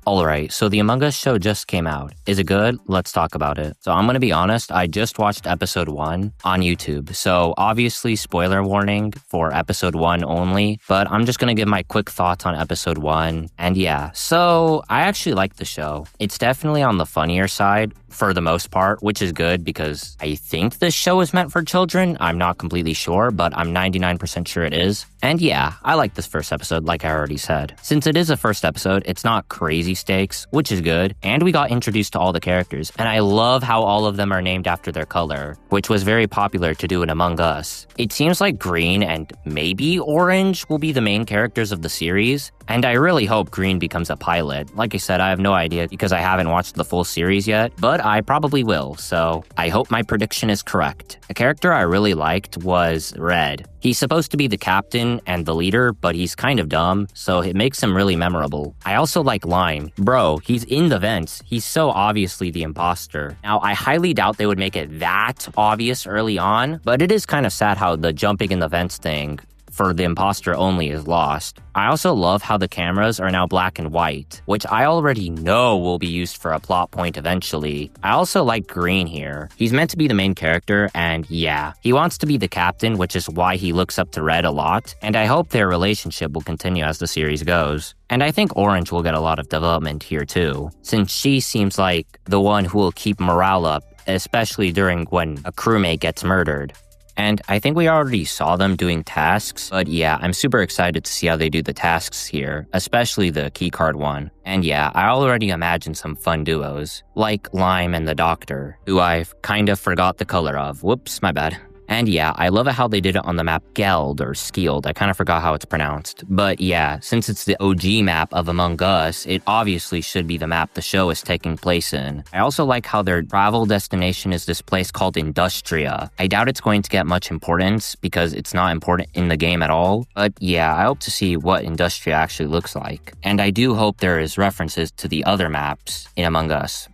Alright, so the Among Us show just came out. Is it good? Let's talk about it. So I'm gonna be honest, I just watched episode 1 on YouTube. So obviously spoiler warning for episode 1 only, but I'm just gonna give my quick thoughts on episode 1. And yeah, so I actually like the show. It's definitely on the funnier side for the most part, which is good because I think this show is meant for children. I'm not completely sure, but I'm 99% sure it is. And yeah, I like this first episode like I already said. Since it is a first episode, it's not crazy stakes, which is good, and we got introduced to all the characters, and I love how all of them are named after their color, which was very popular to do in Among Us. It seems like green and maybe orange will be the main characters of the series, and I really hope green becomes a pilot. Like I said, I have no idea because I haven't watched the full series yet, but I probably will, so I hope my prediction is correct. A character I really liked was Red. He's supposed to be the captain and the leader, but he's kind of dumb, so it makes him really memorable. I also like Lime. Bro, he's in the vents. He's so obviously the imposter. Now, I highly doubt they would make it that obvious early on, but it is kind of sad how the jumping in the vents thing for the imposter only is lost. I also love how the cameras are now black and white, which I already know will be used for a plot point eventually. I also like Green here. He's meant to be the main character, and yeah, he wants to be the captain, which is why he looks up to Red a lot, and I hope their relationship will continue as the series goes. And I think Orange will get a lot of development here too, since she seems like the one who will keep morale up, especially during when a crewmate gets murdered. And I think we already saw them doing tasks, but yeah, I'm super excited to see how they do the tasks here, especially the keycard one. And yeah, I already imagine some fun duos, like Lime and the Doctor, who I've kind of forgot the color of. Whoops, my bad. And yeah, I love how they did it on the map Geld or Skeld. I kind of forgot how it's pronounced. But yeah, since it's the OG map of Among Us, it obviously should be the map the show is taking place in. I also like how their travel destination is this place called Industria. I doubt it's going to get much importance because it's not important in the game at all. But yeah, I hope to see what Industria actually looks like. And I do hope there is references to the other maps in Among Us.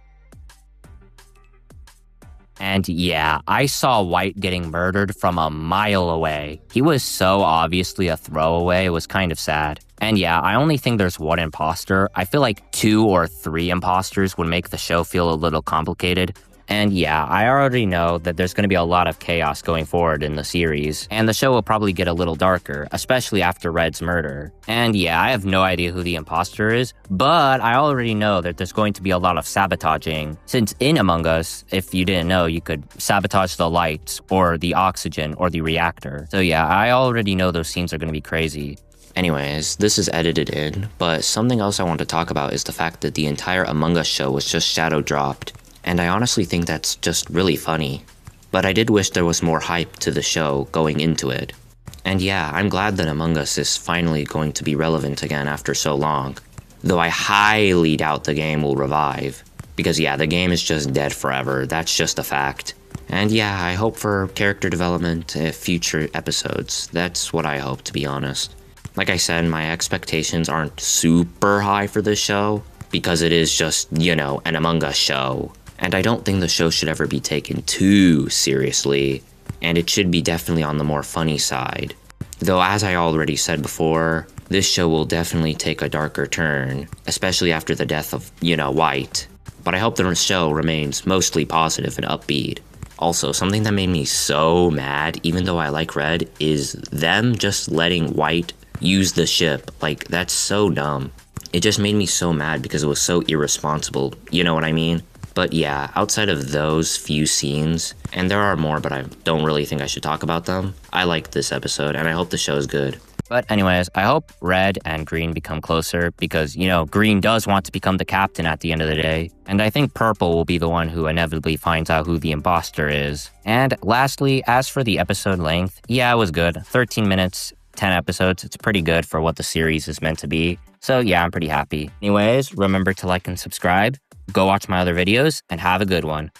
And yeah, I saw White getting murdered from a mile away. He was so obviously a throwaway, it was kind of sad. And yeah, I only think there's one imposter. I feel like 2 or 3 imposters would make the show feel a little complicated. And yeah, I already know that there's going to be a lot of chaos going forward in the series, and the show will probably get a little darker, especially after Red's murder. And yeah, I have no idea who the imposter is, but I already know that there's going to be a lot of sabotaging, since in Among Us, if you didn't know, you could sabotage the lights, or the oxygen, or the reactor. So yeah, I already know those scenes are going to be crazy. Anyways, this is edited in, but something else I want to talk about is the fact that the entire Among Us show was just shadow dropped. And I honestly think that's just really funny. But I did wish there was more hype to the show going into it. And yeah, I'm glad that Among Us is finally going to be relevant again after so long. Though I highly doubt the game will revive. Because yeah, the game is just dead forever, that's just a fact. And yeah, I hope for character development in future episodes. That's what I hope, to be honest. Like I said, my expectations aren't super high for this show, because it is just, you know, an Among Us show. And I don't think the show should ever be taken too seriously, and it should be definitely on the more funny side. Though as I already said before, this show will definitely take a darker turn, especially after the death of, you know, White. But I hope the show remains mostly positive and upbeat. Also, something that made me so mad, even though I like Red, is them just letting White use the ship. Like, that's so dumb. It just made me so mad because it was so irresponsible, you know what I mean? But yeah, outside of those few scenes, and there are more but I don't really think I should talk about them, I like this episode and I hope the show is good. But anyways, I hope Red and Green become closer because, you know, Green does want to become the captain at the end of the day. And I think Purple will be the one who inevitably finds out who the imposter is. And lastly, as for the episode length, yeah, it was good. 13 minutes, 10 episodes. It's pretty good for what the series is meant to be. So yeah, I'm pretty happy. Anyways, remember to like and subscribe. Go watch my other videos, and have a good one.